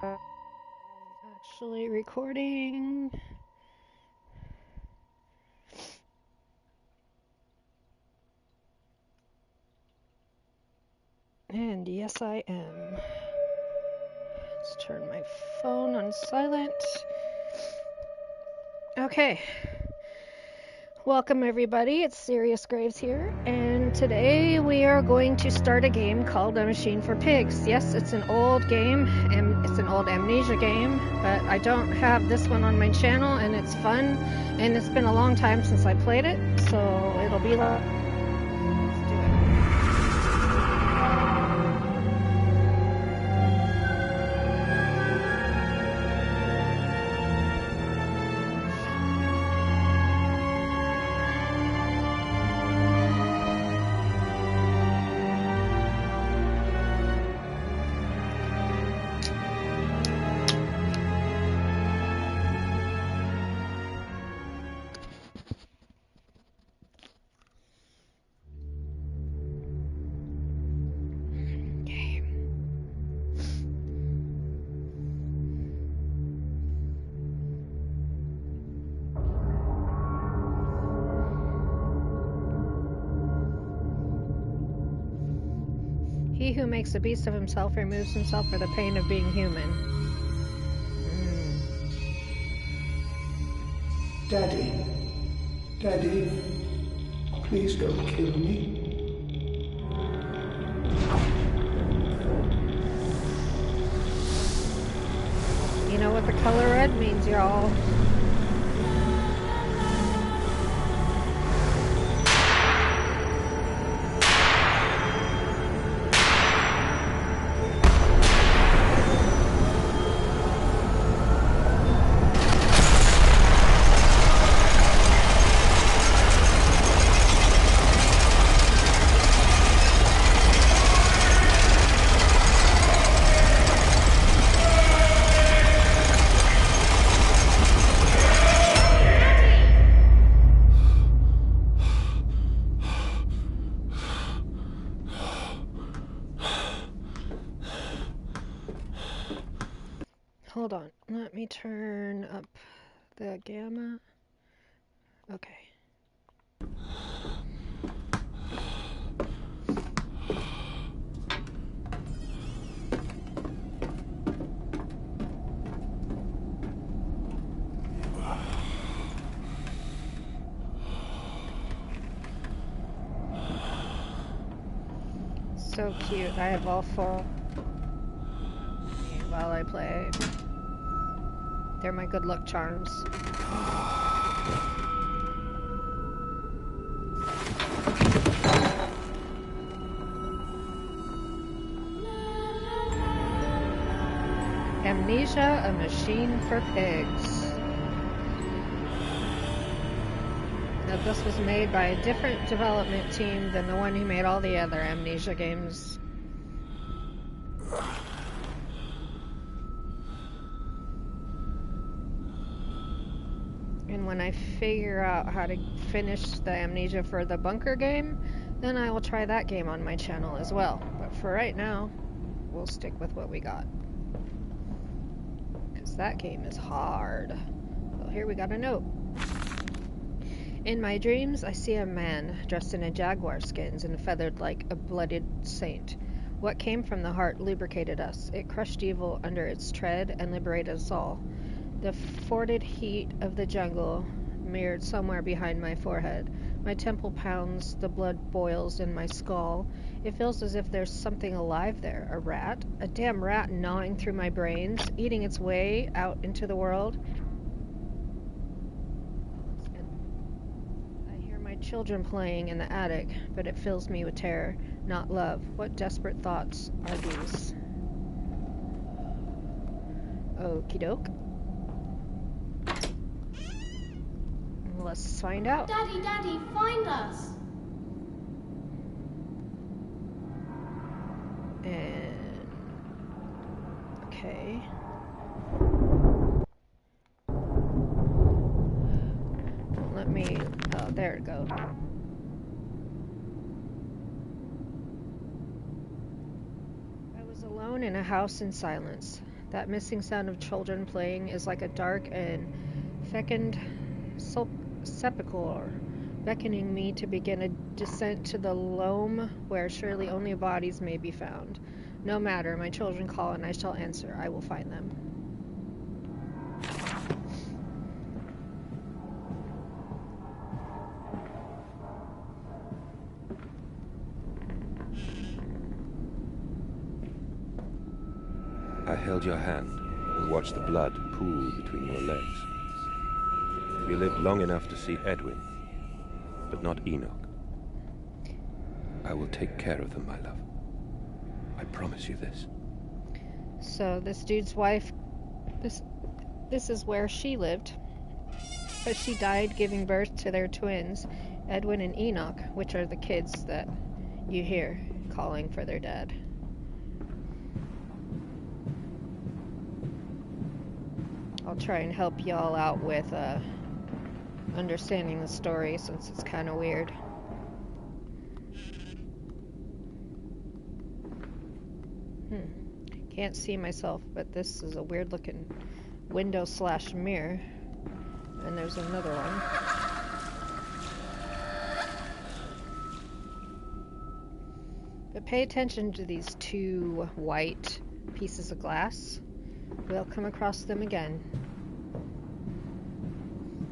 Actually recording. And yes, I am. Let's turn my phone on silent. Okay. Welcome everybody, it's Serious Graves here, and today we are going to start a game called A Machine for Pigs. Yes, it's an old game, and it's an old Amnesia game, but I don't have this one on my channel, and it's fun, and it's been a long time since I played it, so it'll be like... Let's do it. He who makes a beast of himself removes himself for the pain of being human. Daddy, Daddy, please don't kill me. You know what the color red means, y'all. Hold on, let me turn up the gamma. Okay. So cute. I have all four while I play. They're my good luck charms. Amnesia, a machine for pigs. Now, this was made by a different development team than the one who made all the other Amnesia games. And when I figure out how to finish the Amnesia for the bunker game, then I will try that game on my channel as well. But for right now, we'll stick with what we got. Because that game is hard. Well, here we got a note. In my dreams, I see a man dressed in a jaguar skins and feathered like a blooded saint. What came from the heart lubricated us. It crushed evil under its tread and liberated us all. The forted heat of the jungle mirrored somewhere behind my forehead. My temple pounds, the blood boils in my skull. It feels as if there's something alive there. A rat? A damn rat gnawing through my brains, eating its way out into the world. I hear my children playing in the attic, but it fills me with terror, not love. What desperate thoughts are these? Okie doke. Let's find out. Daddy, Daddy, find us! And... okay. Let me... oh, there it goes. I was alone in a house in silence. That missing sound of children playing is like a dark and fecund sepulchre, beckoning me to begin a descent to the loam where surely only bodies may be found. No matter, my children call and I shall answer. I will find them. I held your hand and watched the blood pool between your legs. You lived long enough to see Edwin, but not Enoch. I will take care of them, my love. I promise you this. So this dude's wife, this is where she lived. But she died giving birth to their twins, Edwin and Enoch, which are the kids that you hear calling for their dad. I'll try and help y'all out with understanding the story since it's kind of weird. Can't see myself, but this is a weird looking window / mirror. And there's another one. But pay attention to these two white pieces of glass. We'll come across them again.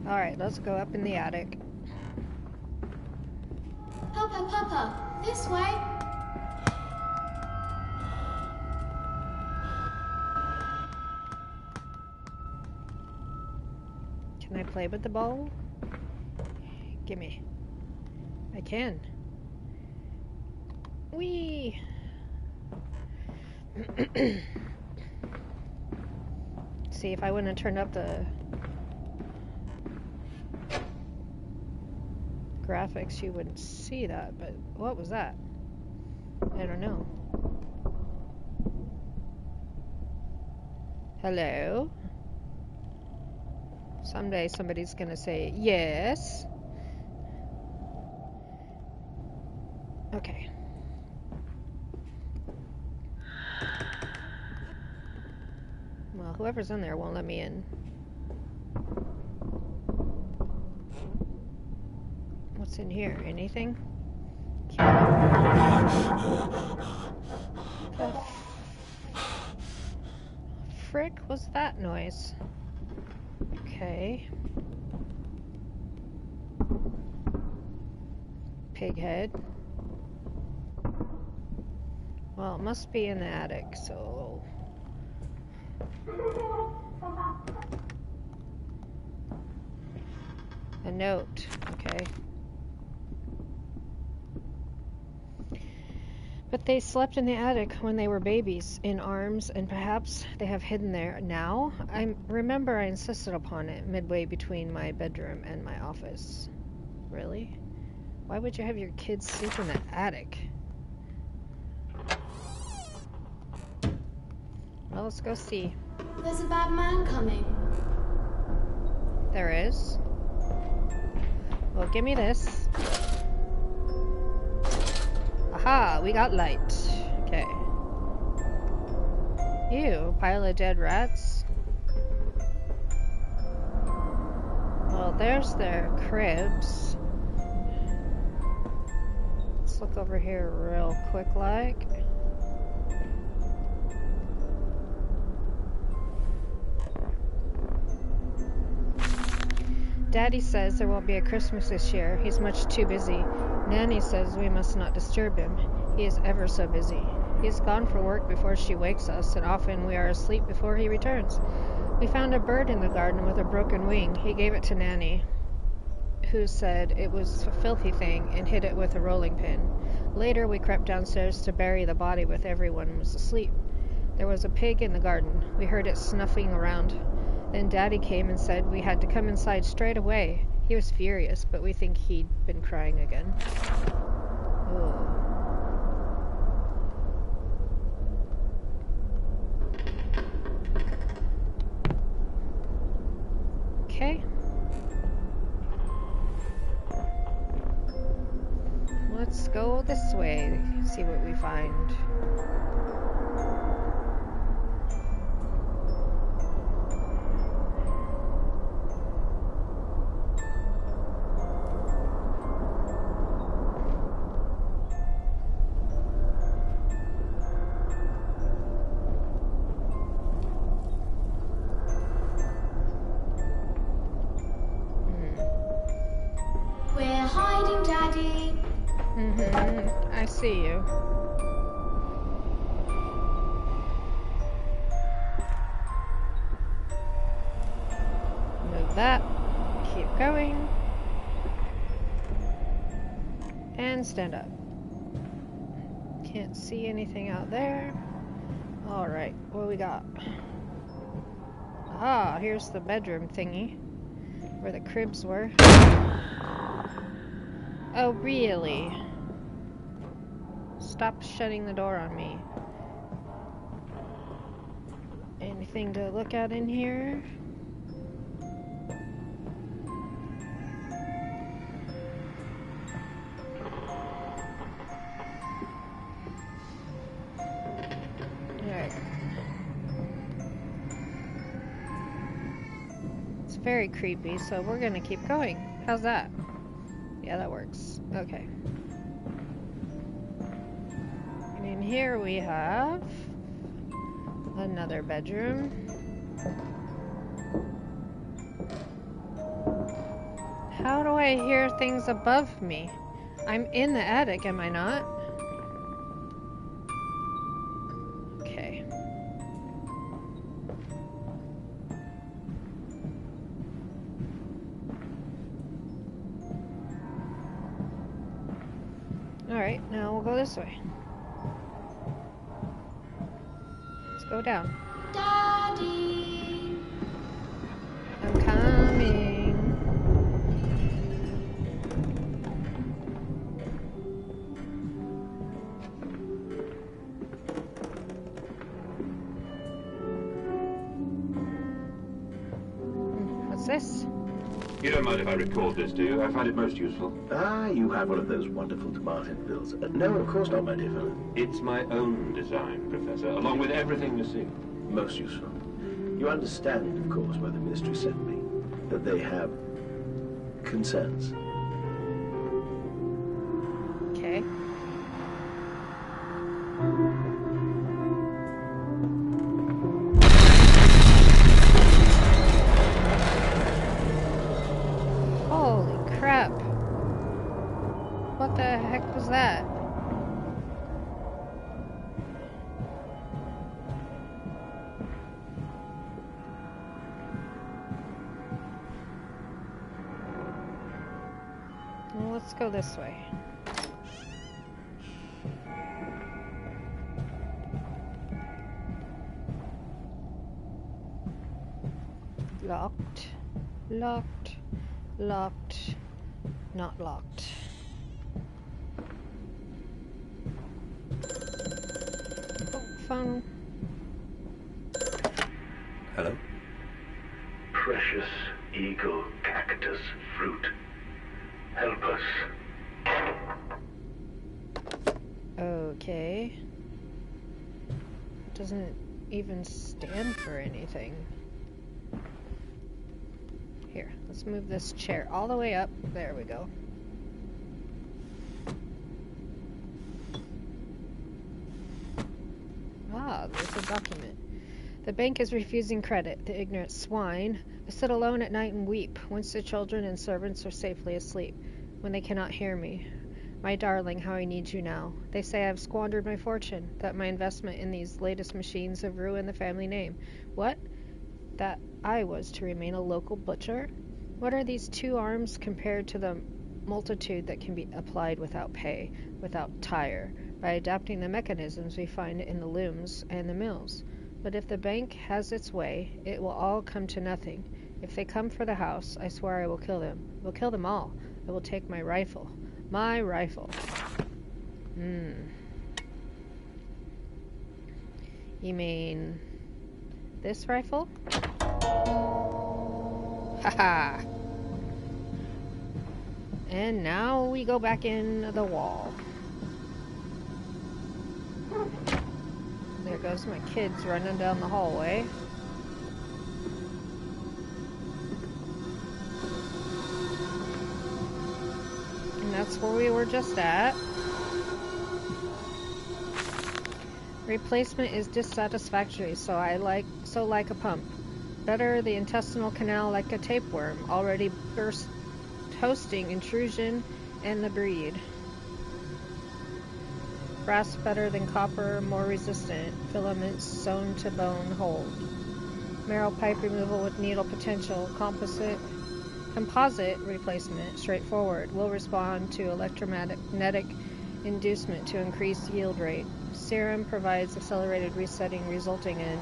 Alright, let's go up in the attic. Papa, this way. Can I play with the ball? Gimme. I can. Whee! See, if I wouldn't have turned up the graphics, you wouldn't see that, but what was that? I don't know. Hello? Someday somebody's gonna say yes. Okay. Well, whoever's in there won't let me in. What's in here? Anything? The frick was that noise? Okay. Pig head. Well, it must be in the attic, so... A note. Okay. But they slept in the attic when they were babies, in arms, and perhaps they have hidden there now. I remember I insisted upon it midway between my bedroom and my office. Really? Why would you have your kids sleep in the attic? Well, let's go see. There's a bad man coming. There is? Well, give me this. Aha, we got light. Okay. Ew, pile of dead rats. Well, there's their cribs. Let's look over here real quick like. Daddy says there won't be a Christmas this year. He's much too busy. Nanny says we must not disturb him. He is ever so busy. He is gone for work before she wakes us, and often we are asleep before he returns. We found a bird in the garden with a broken wing. He gave it to Nanny, who said it was a filthy thing, and hid it with a rolling pin. Later we crept downstairs to bury the body with everyone was asleep. There was a pig in the garden. We heard it snuffing around. Then Daddy came and said we had to come inside straight away. He was furious, but we think he'd been crying again. Ugh. Okay. Let's go this way, see what we find. see you. Move that. Keep going. And stand up. Can't see anything out there. Alright, what do we got? Ah, here's the bedroom thingy. Where the cribs were. Oh, really? Stop shutting the door on me. Anything to look at in here? Alright. It's very creepy, so we're gonna keep going. How's that? Yeah, that works. Okay. And in here we have another bedroom. How do I hear things above me? I'm in the attic, am I not? Okay. Alright, now we'll go this way. Let's go down. Daddy. I'm coming. What's this? You don't mind if I record this, do you? I find it most useful. Ah, you have one of those wonderful tomato pills. No, of course not, my dear fellow. It's my own design, Professor, along with everything you see. Most useful. You understand, of course, why the ministry sent me. That they have concerns. Okay. Holy crap. What the heck was that? Well, let's go this way. Locked. Locked. Locked. Not locked. Oh, phone. Hello? Precious eagle cactus fruit. Help us. Okay. It doesn't even stand for anything. Here, let's move this chair all the way up. There we go. Ah, there's a document. The bank is refusing credit. The ignorant swine. I sit alone at night and weep, once the children and servants are safely asleep, when they cannot hear me. My darling, how I need you now. They say I have squandered my fortune, that my investment in these latest machines have ruined the family name. What? That I was to remain a local butcher? What are these 2 arms compared to the multitude that can be applied without pay, without tire, by adapting the mechanisms we find in the looms and the mills? But if the bank has its way, it will all come to nothing. If they come for the house, I swear I will kill them. I will kill them all. I will take my rifle. My rifle. You mean this rifle? Haha. And now we go back in the wall. There goes my kids running down the hallway. And that's where we were just at. Replacement is dissatisfactory, so like a pump. Better the intestinal canal like a tapeworm, already burst hosting intrusion and the breed. Brass better than copper, more resistant. Filaments sewn to bone hold. Marrow pipe removal with needle potential. Composite replacement, straightforward. Will respond to electromagnetic inducement to increase yield rate. Serum provides accelerated resetting, resulting in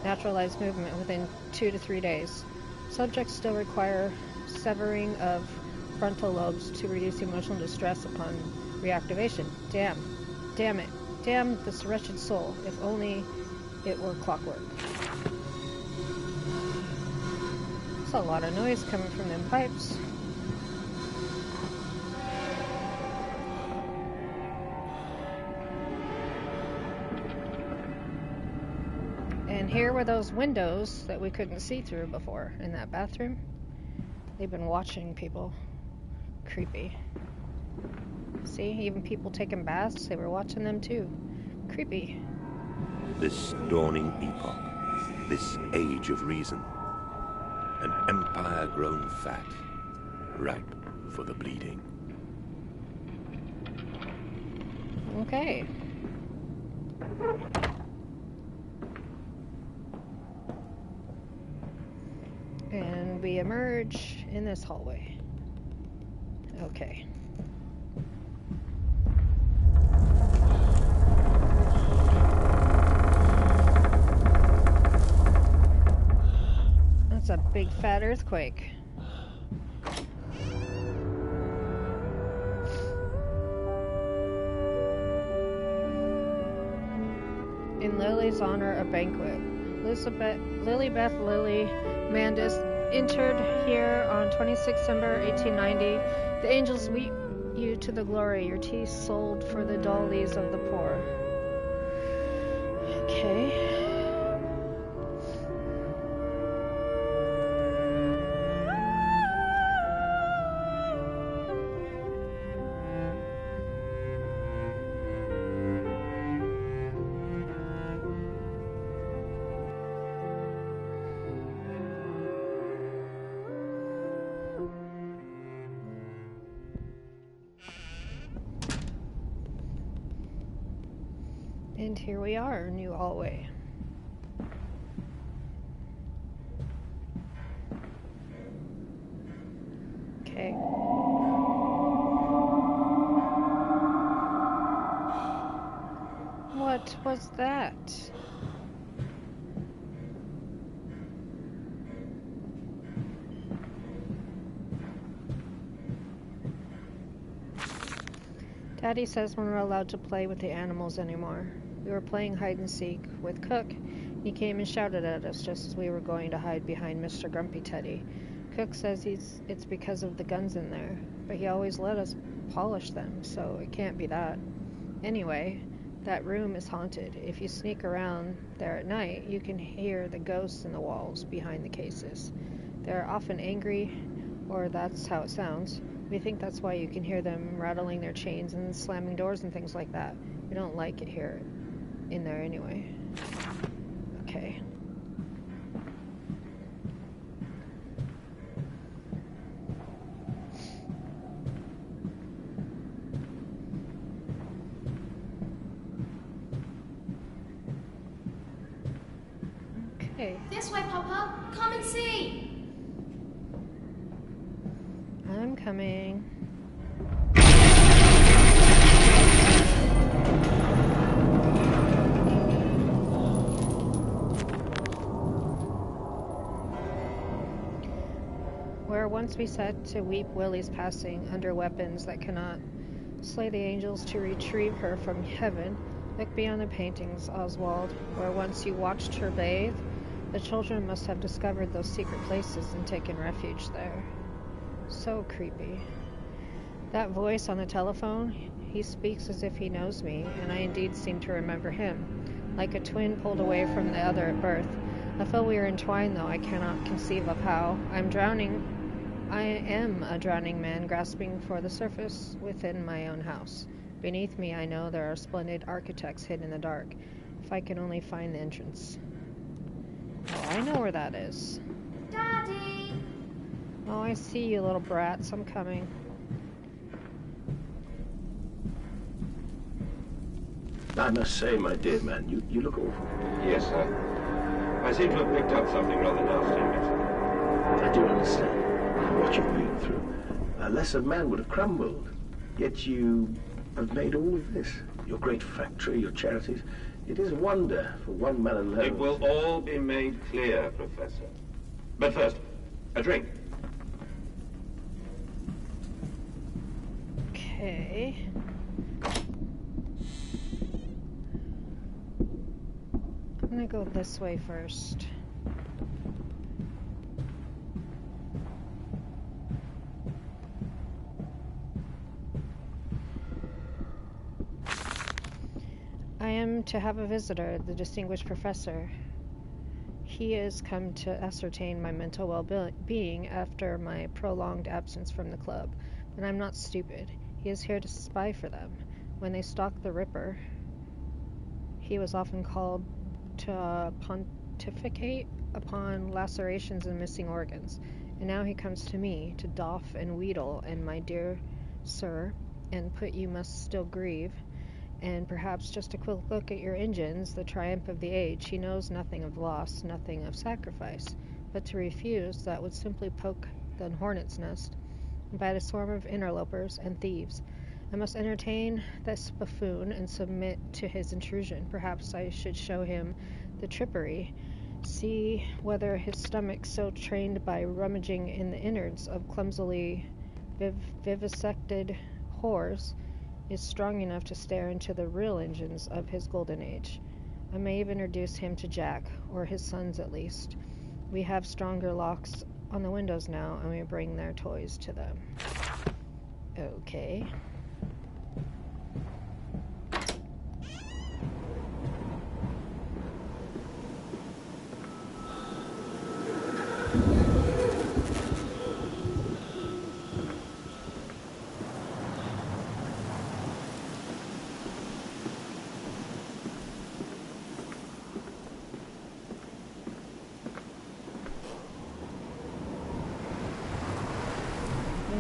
naturalized movement within 2 to 3 days. Subjects still require severing of frontal lobes to reduce emotional distress upon reactivation. Damn it. Damn this wretched soul. If only it were clockwork. There's a lot of noise coming from them pipes. And here were those windows that we couldn't see through before in that bathroom. They've been watching people. Creepy. See, even people taking baths, they were watching them too. Creepy. This dawning epoch, this age of reason, an empire grown fat, ripe for the bleeding. Okay. And we emerge in this hallway. Okay. That's a big fat earthquake. In Lily's honor, a banquet. Lilybeth Lily Mandis entered here on 26 December 1890. The angels weep you to the glory, your teeth sold for the dollies of the poor. Okay. And here we are, new hallway. Okay. What was that? Daddy says we're not allowed to play with the animals anymore. We were playing hide and seek with Cook. He came and shouted at us just as we were going to hide behind Mr. Grumpy Teddy. Cook says it's because of the guns in there, but he always let us polish them, so it can't be that. Anyway, that room is haunted. If you sneak around there at night, you can hear the ghosts in the walls behind the cases. They're often angry, or that's how it sounds. We think that's why you can hear them rattling their chains and slamming doors and things like that. We don't like it here in there anyway. Okay. Okay. This way, Papa. Come and see. I'm coming. Where once we sat to weep Willie's passing under weapons that cannot slay the angels to retrieve her from heaven, look beyond the paintings, Oswald. Where once you watched her bathe, the children must have discovered those secret places and taken refuge there. So creepy. That voice on the telephone, he speaks as if he knows me, and I indeed seem to remember him, like a twin pulled away from the other at birth. I feel we are entwined, though I cannot conceive of how. I am a drowning man grasping for the surface within my own house. Beneath me, I know there are splendid architects hidden in the dark. If I can only find the entrance. Oh, I know where that is. Daddy! Oh, I see you, little brats. I'm coming. I must say, my dear man, you look awful. Yes, sir. I seem to have picked up something rather nasty, Miss. I do understand what you've been through. A lesser man would have crumbled. Yet you have made all of this. Your great factory, your charities. It is a wonder for one man alone. It will all be made clear, Professor. But first, a drink. Okay. I'm gonna go this way first. I am to have a visitor, the distinguished professor. He has come to ascertain my mental well-being after my prolonged absence from the club, but I'm not stupid. He is here to spy for them. When they stalked the Ripper, he was often called to pontificate upon lacerations and missing organs, and now he comes to me to doff and wheedle, and my dear sir, and put you must still grieve, and perhaps just a quick look at your engines, the triumph of the age. He knows nothing of loss, nothing of sacrifice, but to refuse, that would simply poke the hornet's nest, invite a swarm of interlopers and thieves. I must entertain this buffoon and submit to his intrusion. Perhaps I should show him the trippery, see whether his stomach, so trained by rummaging in the innards of clumsily vivisected whores, is strong enough to stare into the real engines of his golden age. I may even introduce him to Jack, or his sons at least. We have stronger locks on the windows now, and we bring their toys to them. Okay.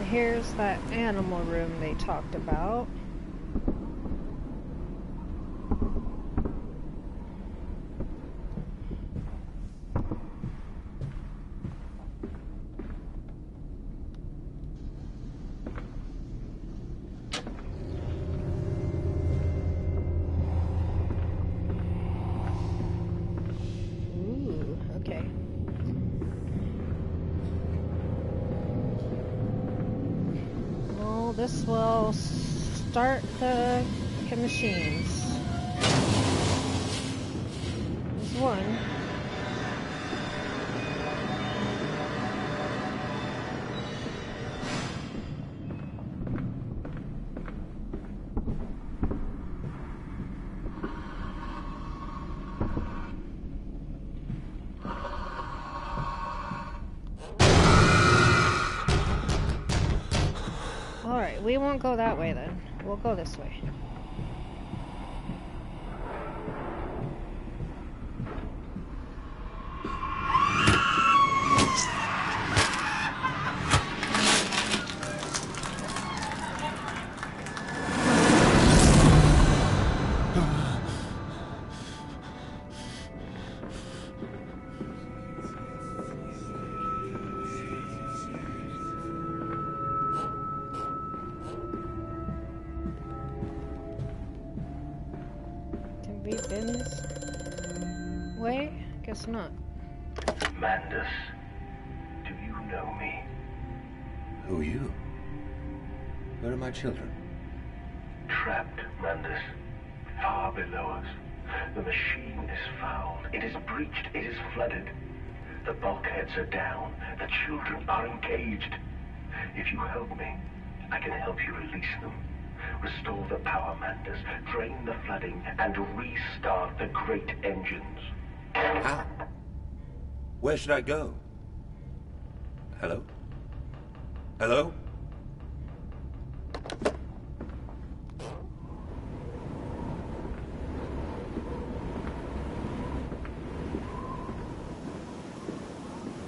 Here's that animal room they talked about. Ooh, okay. This will start the machines. There's one. Alright, we won't go that way then. We'll go this way. We've been this way? Guess not. Mandus, do you know me? Who are you? Where are my children? Trapped, Mandus. Far below us. The machine is fouled. It is breached. It is flooded. The bulkheads are down. The children are engaged. If you help me, I can help you release them. Restore the power, Mandus, drain the flooding, and restart the great engines. How? Where should I go? Hello? Hello?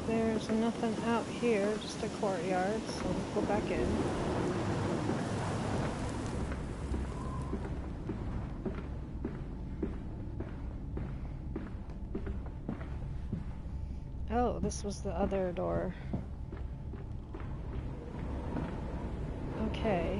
There's nothing out here, just a courtyard, so we'll go back in. Oh, this was the other door. Okay.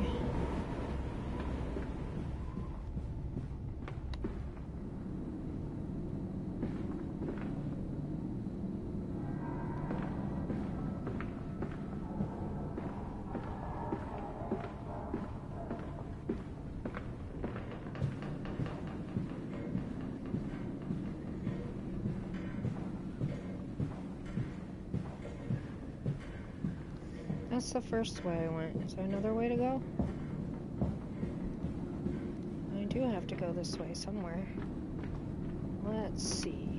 That's the first way I went. Is there another way to go? I do have to go this way somewhere. Let's see.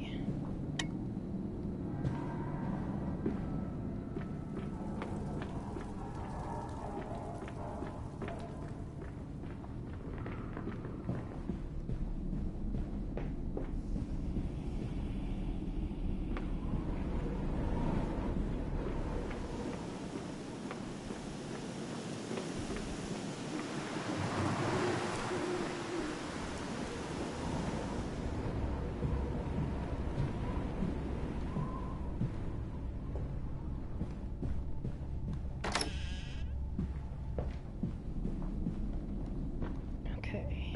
Okay.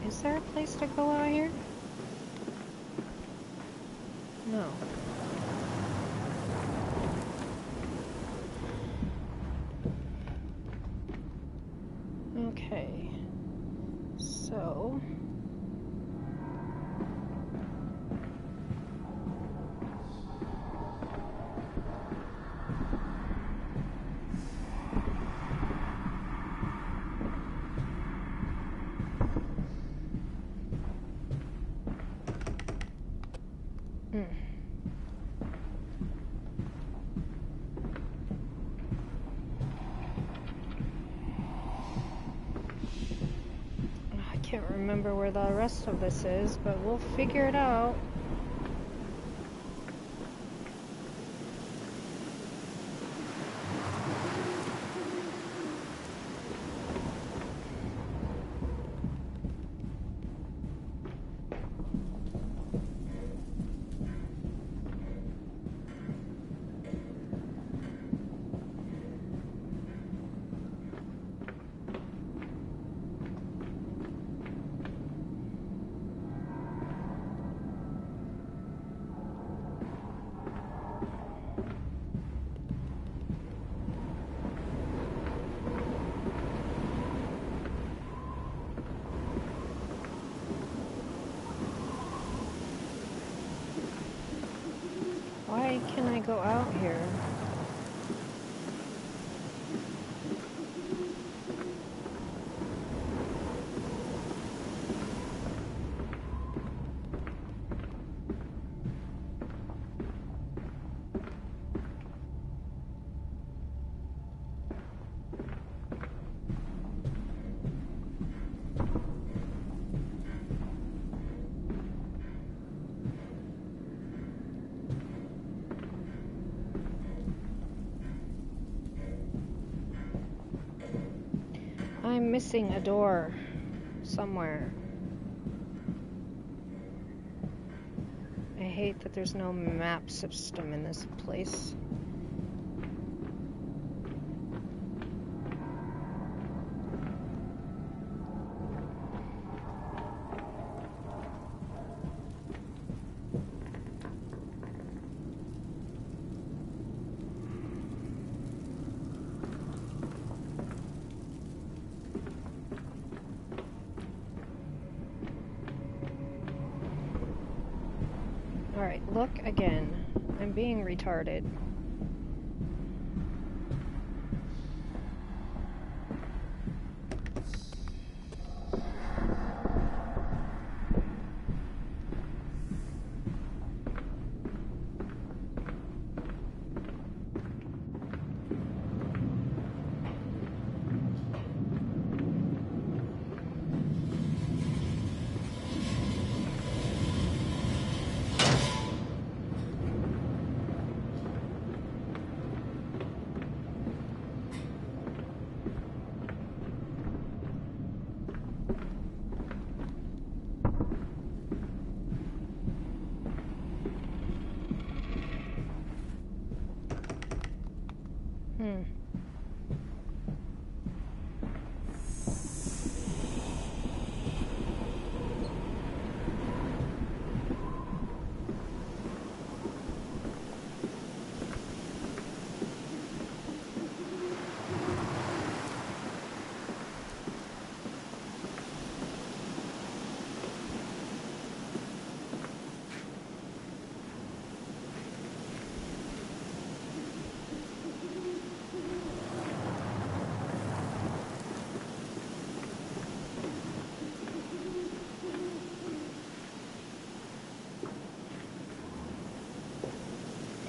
Is there a place to go out here? No. Okay. So... I can't remember where the rest of this is, but we'll figure it out. Why can I go out here? I'm missing a door somewhere. I hate that there's no map system in this place. Alright, look again. I'm being retarded.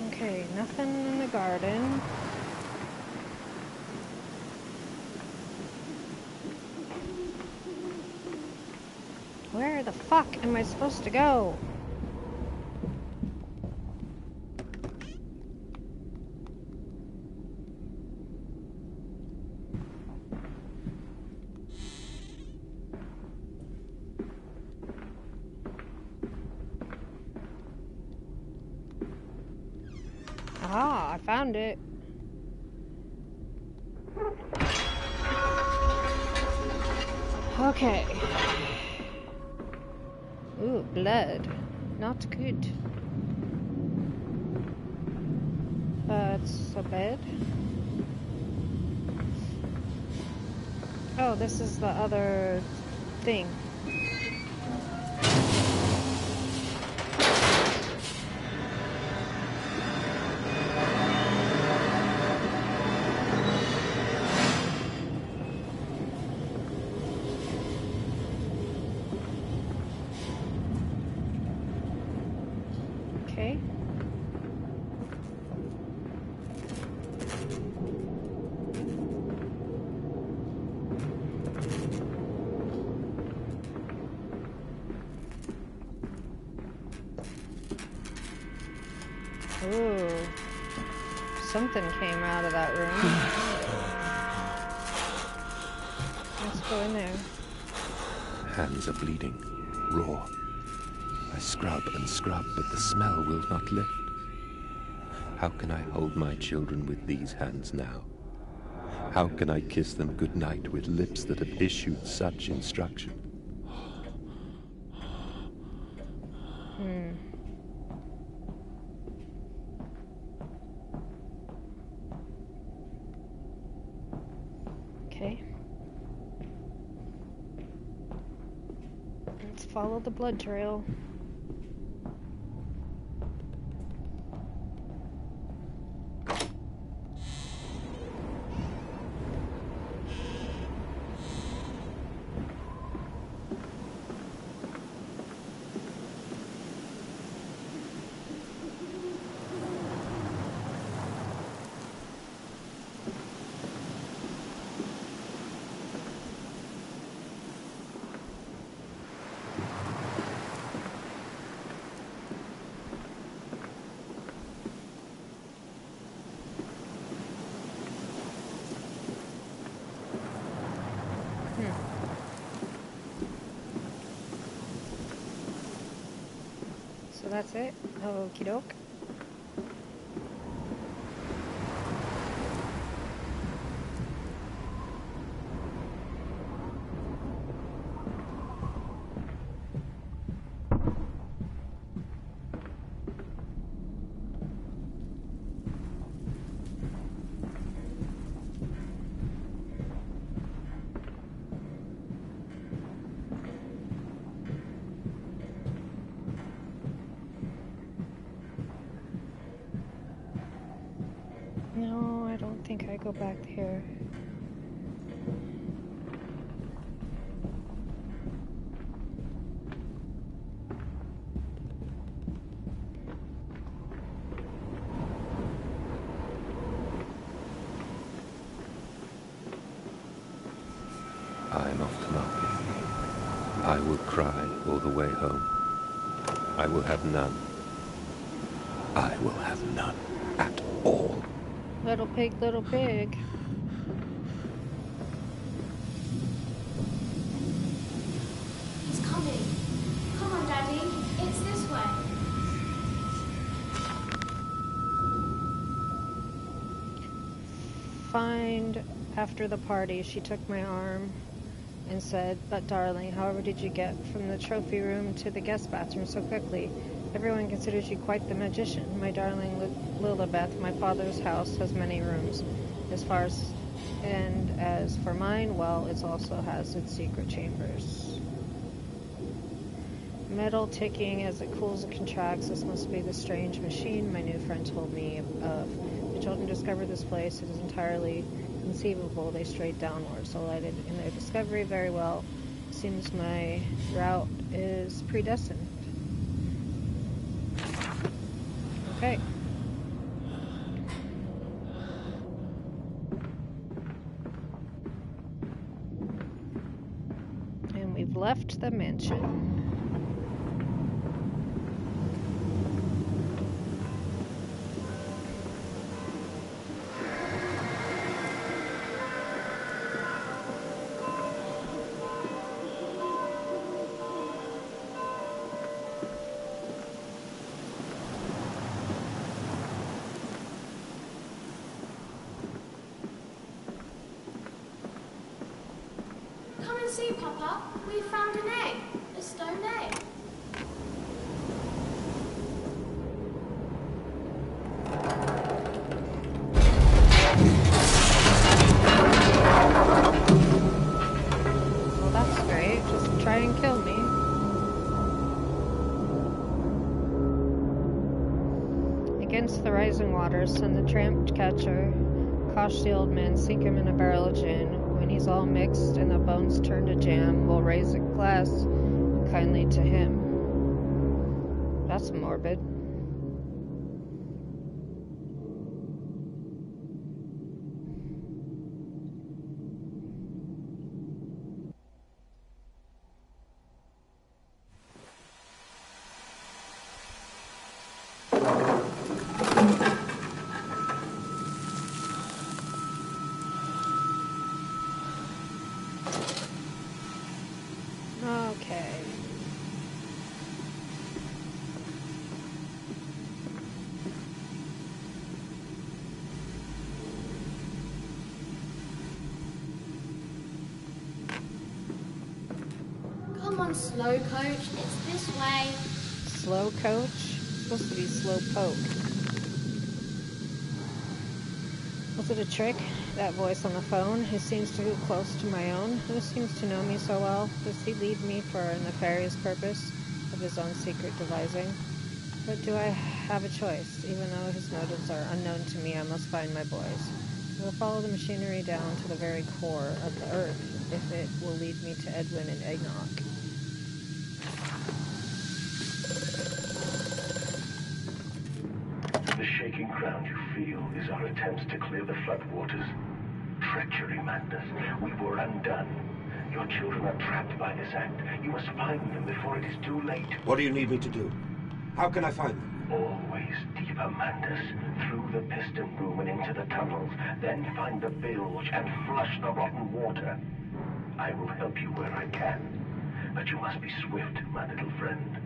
Okay, nothing in the garden. Where the fuck am I supposed to go? Ah, I found it. Okay. Ooh, blood. Not good. It's a bed. Oh, this is the other thing. Okay. Ooh. Something came out of that room. Let's go in there. Hands are bleeding, raw. I scrub and scrub, but the smell will not lift. How can I hold my children with these hands now? How can I kiss them goodnight with lips that have issued such instruction? Okay. Let's follow the blood trail. So that's it. Okie doke. No, I don't think I go back here. I'm off to market. I will cry all the way home. I will have none. I will have none at all. Little pig, little pig. He's coming. Come on, Daddy. It's this way. find after the party, she took my arm and said, "But darling, however did you get from the trophy room to the guest bathroom so quickly? Everyone considers you quite the magician. My darling Lilibeth, my father's house has many rooms. As for mine, well, it also has its secret chambers." Metal ticking as it cools and contracts. This must be the strange machine my new friend told me of. The children discovered this place. It is entirely conceivable they strayed downwards, delighted in their discovery. Very well. Seems my route is predestined. Okay. And we've left the mansion. Come and see, Papa. We found an egg. A stone egg. Well, that's great. Just try and kill me. Against the rising waters, send the tramp catcher. Cosh the old man, sink him in a barrel of gin. When he's all mixed and the bones turn to jam, we'll raise a glass kindly to him. That's morbid. Okay. Come on, slow coach. It's this way. Slow coach? Supposed to be slow poke. Was it a trick? That voice on the phone, who seems too close to my own, who seems to know me so well. Does he lead me for a nefarious purpose of his own secret devising? But do I have a choice? Even though his motives are unknown to me, I must find my boys. I will follow the machinery down to the very core of the earth, if it will lead me to Edwin and Enoch. The shaking ground you feel is our attempts to clear the floodwaters. Treachery, Mandus. We were undone. Your children are trapped by this act. You must find them before it is too late. What do you need me to do? How can I find them? Always deeper, Mandus. Through the piston room and into the tunnels. Then find the bilge and flush the rotten water. I will help you where I can. But you must be swift, my little friend.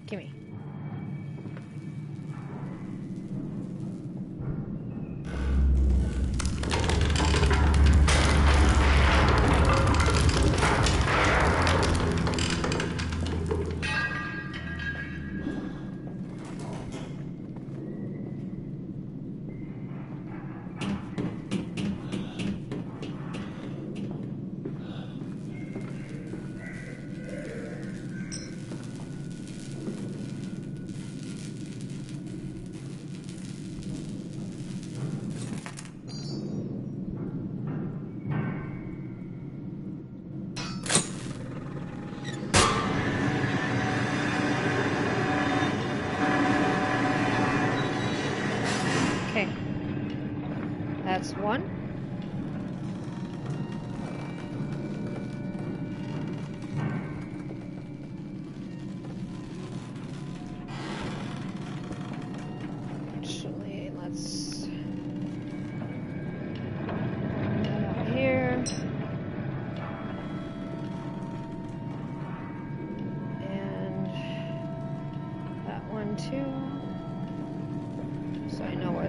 Gimme. Okay. That's one.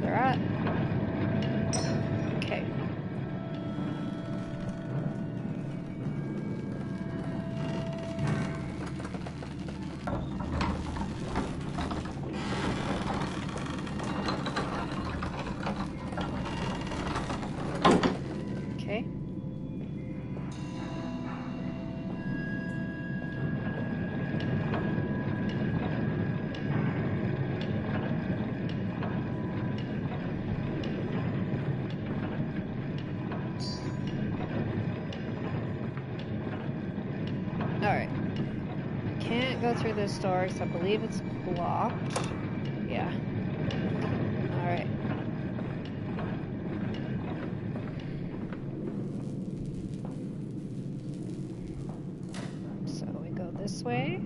where they're at. Okay. Okay. Alright. I can't go through this door because I believe it's blocked. Yeah. Alright. So we go this way.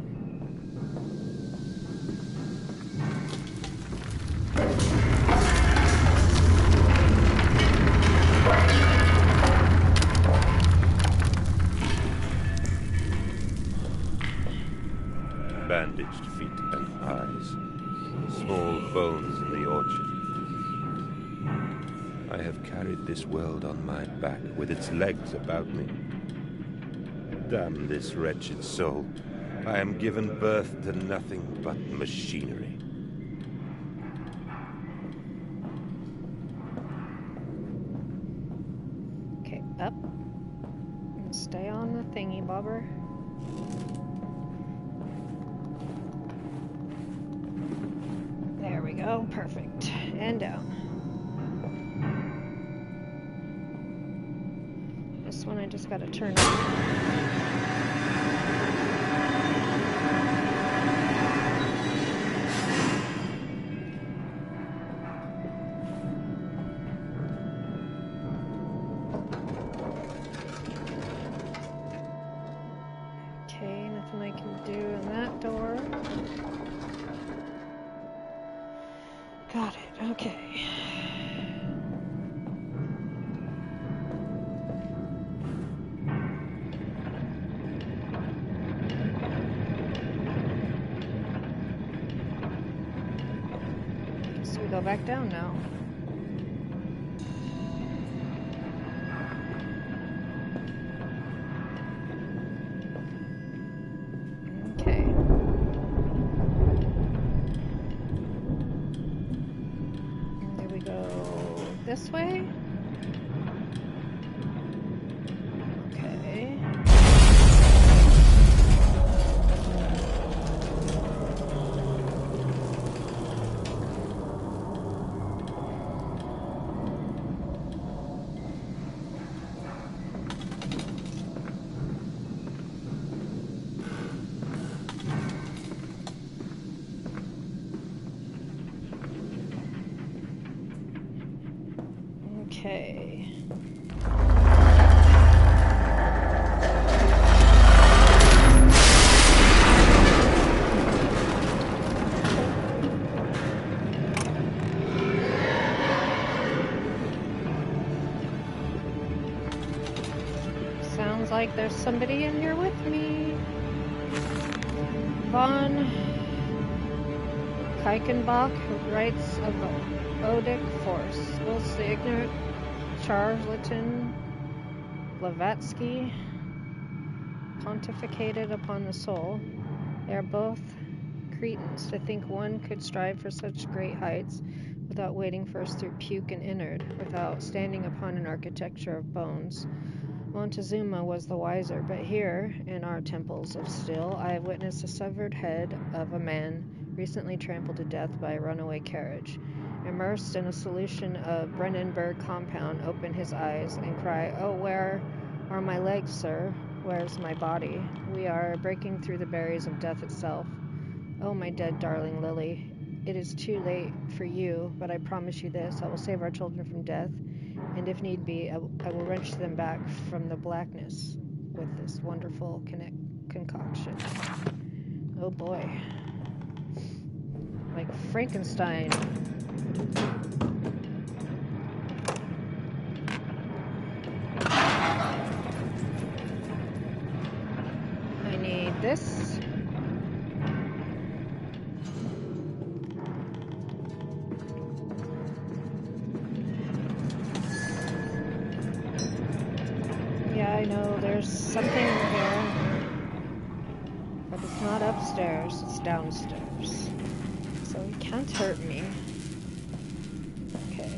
Bandaged feet and eyes, small bones in the orchard. I have carried this world on my back with its legs about me. Damn this wretched soul. I am given birth to nothing but machinery. Okay, up. And stay on the thingy bobber. There we go, perfect. And down. This one I just gotta turn on. Okay, nothing I can do in that door. Got it, okay. Guess we go back down now. Okay. And there we go this way. Okay. Okay. Sounds like there's somebody in here with me. Von Kuichenbach writes of Odic force. Whilst the ignorant charlatan Blavatsky pontificated upon the soul, they are both cretins to think one could strive for such great heights without wading first through puke and innard, without standing upon an architecture of bones. Montezuma was the wiser, but here, in our temples of steel, I have witnessed the severed head of a man recently trampled to death by a runaway carriage. Immersed in a solution of Brandenburg compound, open his eyes and cry, "Oh, where are my legs, sir? Where's my body? We are breaking through the barriers of death itself. Oh, my dead darling Lily, it is too late for you, but I promise you this, I will save our children from death, and if need be, I will wrench them back from the blackness with this wonderful concoction." Oh boy. Like Frankenstein. I need this. There's something in here. But it's not upstairs, it's downstairs. So he can't hurt me. Okay.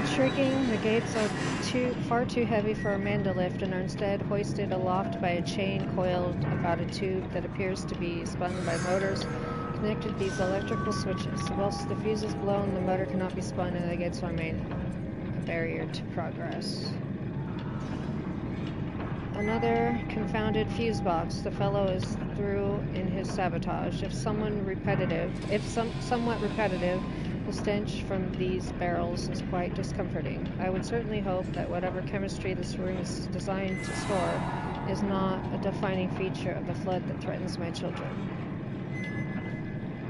Intriguing, the gates are far too heavy for a man to lift and are instead hoisted aloft by a chain coiled about a tube that appears to be spun by motors connected to these electrical switches. Whilst the fuse is blown, the motor cannot be spun and the gates remain a barrier to progress. Another confounded fuse box. The fellow is through in his sabotage. Somewhat repetitive, the stench from these barrels is quite discomforting. I would certainly hope that whatever chemistry this room is designed to store is not a defining feature of the flood that threatens my children.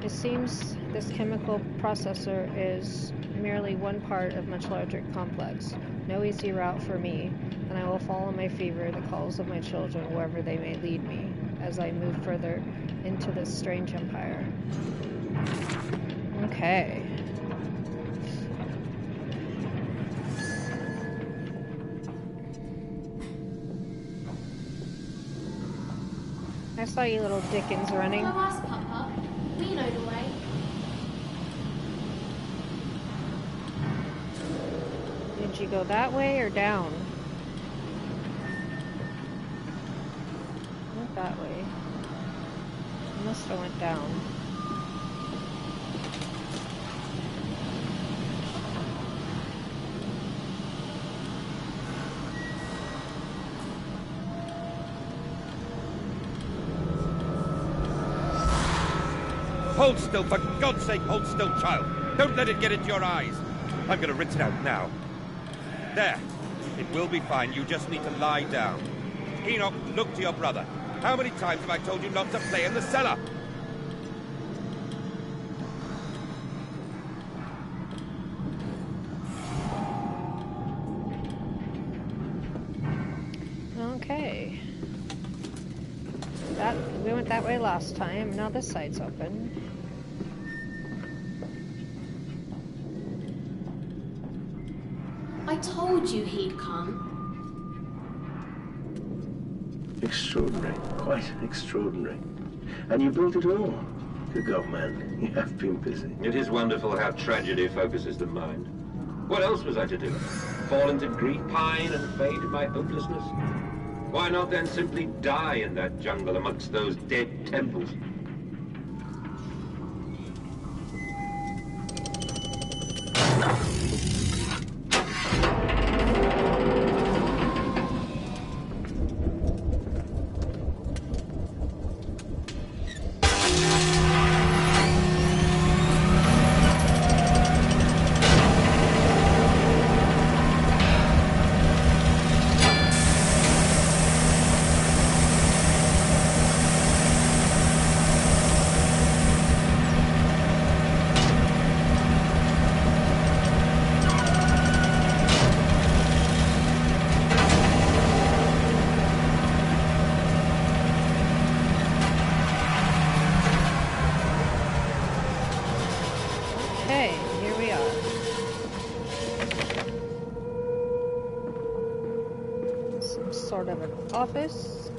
It seems this chemical processor is merely one part of a much larger complex. No easy route for me, and I will follow my fever, the calls of my children, wherever they may lead me, as I move further into this strange empire. Okay. I saw you little Dickens running. Go ask Papa. We know the way. Did you go that way or down? Went that way. Must have went down. Hold still, for God's sake, hold still, child. Don't let it get into your eyes. I'm going to rinse it out now. There. It will be fine. You just need to lie down. Enoch, look to your brother. How many times have I told you not to play in the cellar? Okay. We went that way last time. Now this side's open. I told you he'd come. Extraordinary. Quite extraordinary. And you built it all. Good God, man. You have been busy. It is wonderful how tragedy focuses the mind. What else was I to do? Fall into grief, pine, and fade in my hopelessness? Why not then simply die in that jungle amongst those dead temples? Sort of an office.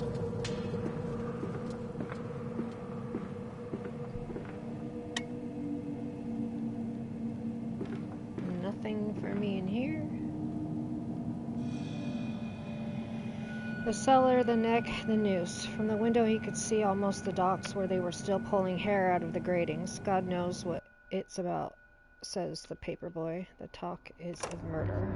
Nothing for me in here. The cellar, the neck, the noose. From the window he could see almost the docks where they were still pulling hair out of the gratings. God knows what it's about, says the paperboy. The talk is of murder.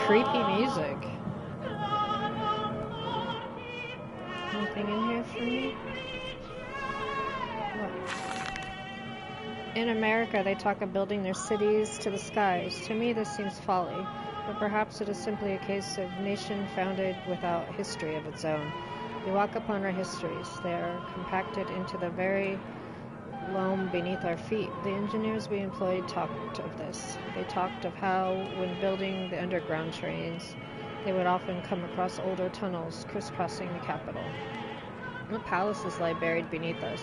creepy music. Anything in here for me? What? In America, they talk of building their cities to the skies. To me, this seems folly, but perhaps it is simply a case of nation founded without history of its own. We walk upon our histories. They are compacted into the very loam beneath our feet. The engineers we employed talked of this. They talked of how, when building the underground trains, they would often come across older tunnels crisscrossing the capital. The palaces lie buried beneath us.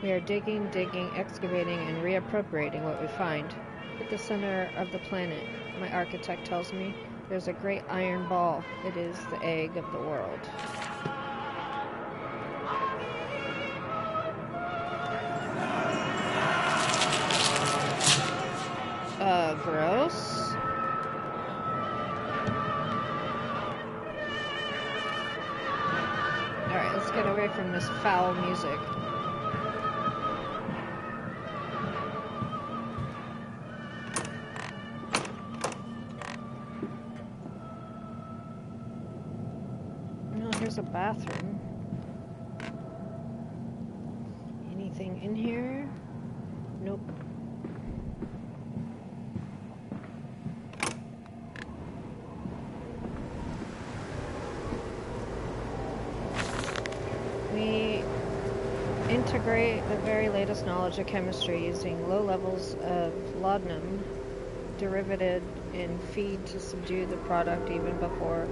We are digging, excavating, and reappropriating what we find. At the center of the planet, my architect tells me, there's a great iron ball. It is the egg of the world. Gross. Alright, let's get away from this foul music. Oh, here's a bathroom. Anything in here? Nope. We integrate the very latest knowledge of chemistry using low levels of laudanum derivated in feed to subdue the product even before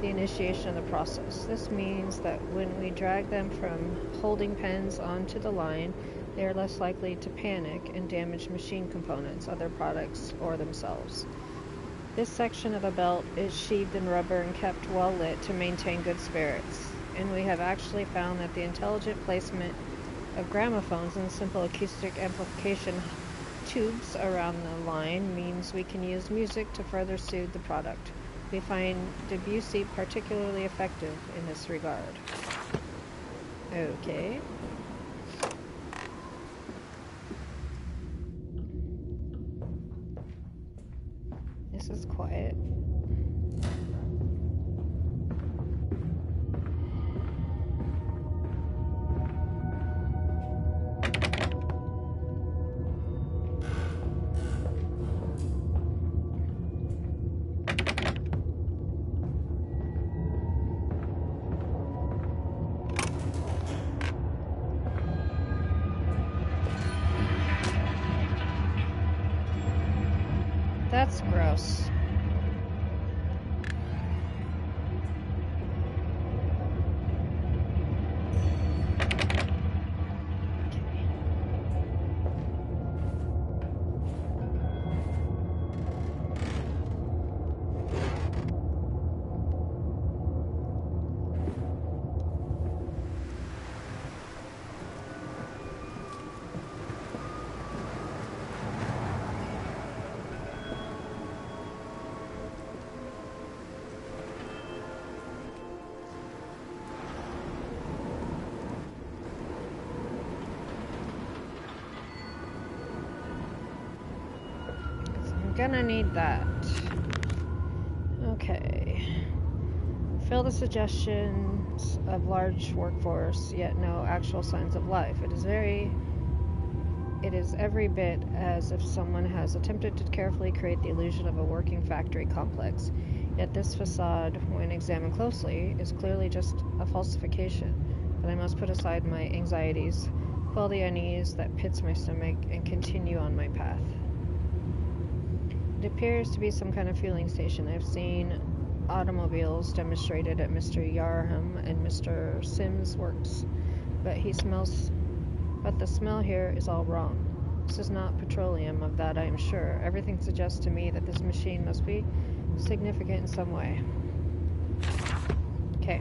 the initiation of the process. This means that when we drag them from holding pens onto the line, they are less likely to panic and damage machine components, other products, or themselves. This section of the belt is sheathed in rubber and kept well lit to maintain good spirits. And we have actually found that the intelligent placement of gramophones and simple acoustic amplification tubes around the line means we can use music to further soothe the product. We find Debussy particularly effective in this regard. Okay. This is quiet. That's gross. Gonna need that. Okay. Fill the suggestions of large workforce, yet no actual signs of life. It is every bit as if someone has attempted to carefully create the illusion of a working factory complex. Yet this facade, when examined closely, is clearly just a falsification. But I must put aside my anxieties, quell the unease that pits my stomach, and continue on my path. It appears to be some kind of fueling station. I've seen automobiles demonstrated at Mr. Yarham and Mr. Sims' works, but the smell here is all wrong. This is not petroleum, of that I am sure. Everything suggests to me that this machine must be significant in some way. Okay.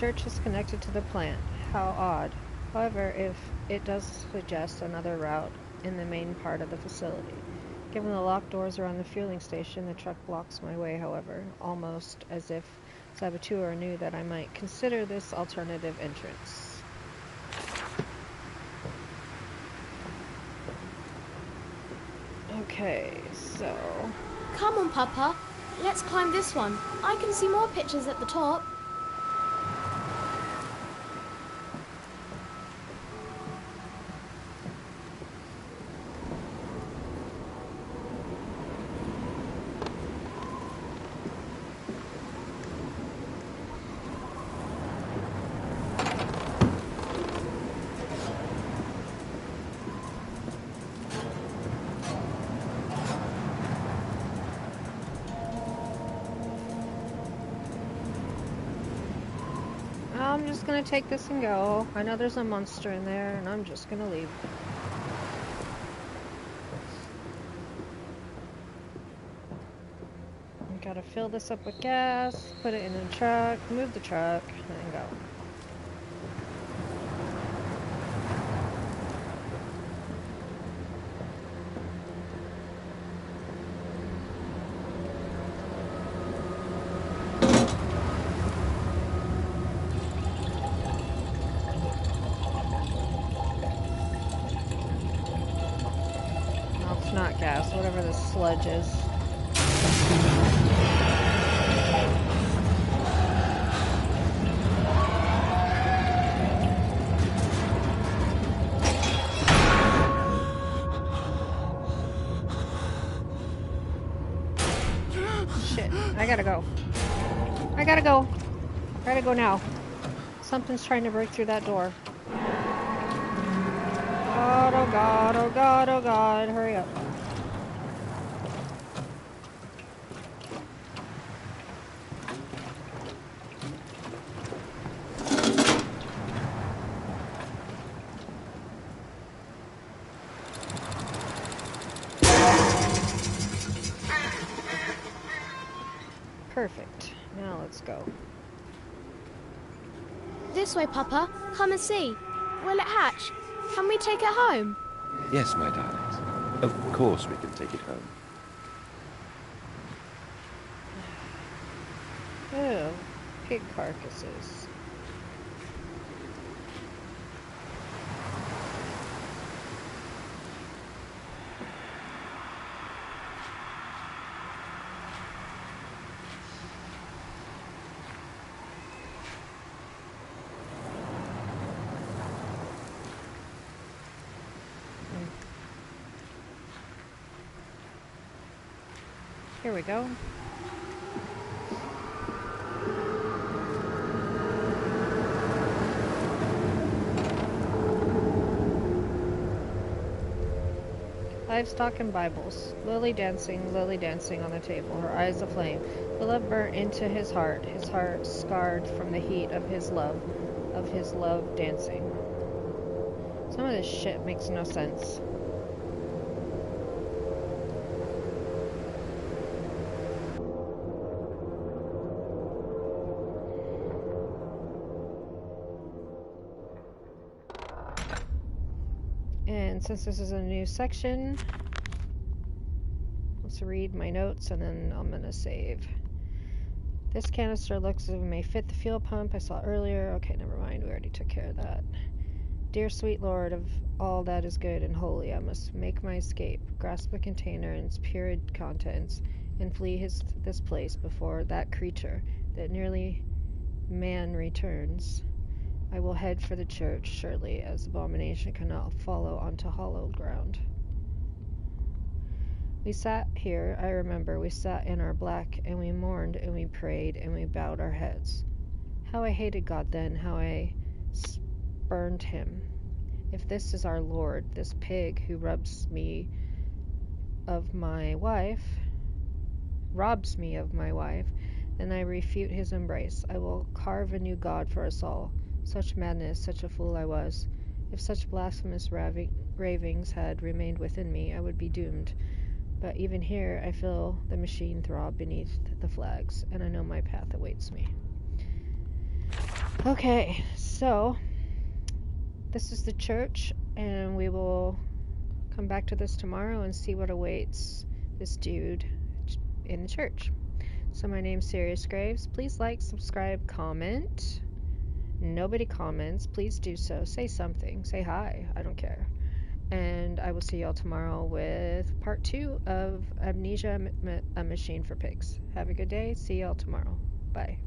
church is connected to the plant. How odd. However, if it does suggest another route in the main part of the facility. Given the locked doors around the fueling station, the truck blocks my way, however, almost as if Saboteur knew that I might consider this alternative entrance. Okay, so... Come on, Papa. Let's climb this one. I can see more pictures at the top. I'm just gonna take this and go. I know there's a monster in there, and I'm just gonna leave. Gotta fill this up with gas, put it in the truck, move the truck, and go. No, it's not gas, whatever this sludge is. Shit, I gotta go. I gotta go. I gotta go now. Something's trying to break through that door. God, oh God, oh God, oh God, hurry up. Perfect. Now let's go. This way, Papa. Come and see. Will it hatch? Can we take it home? Yes, my darlings. Of course we can take it home. Ew, pig carcasses. Here we go. Livestock and Bibles. Lily dancing on the table, her eyes aflame. The love burnt into his heart scarred from the heat of his love dancing. Some of this shit makes no sense. And since this is a new section, let's read my notes and then I'm gonna save. This canister looks as if it may fit the fuel pump I saw earlier. Okay, never mind, we already took care of that. Dear sweet Lord of all that is good and holy, I must make my escape, grasp the container and its pure contents, and flee this place before that creature, that nearly man returns. I will head for the church, surely, as abomination cannot follow onto hollow ground. We sat here, I remember, we sat in our black, and we mourned, and we prayed, and we bowed our heads. How I hated God then, how I spurned him. If this is our Lord, this pig who robs me of my wife, then I refute his embrace. I will carve a new God for us all. Such madness, such a fool I was. If such blasphemous ravings had remained within me, I would be doomed. But even here, I feel the machine throb beneath the flags, and I know my path awaits me. Okay, so this is the church, and we will come back to this tomorrow and see what awaits this dude in the church. So my name's Sirius Graves. Please like, subscribe, comment. Nobody comments. Please do so. Say something. Say hi. I don't care. And I will see y'all tomorrow with part 2 of Amnesia, a Machine for Pigs. Have a good day. See y'all tomorrow. Bye.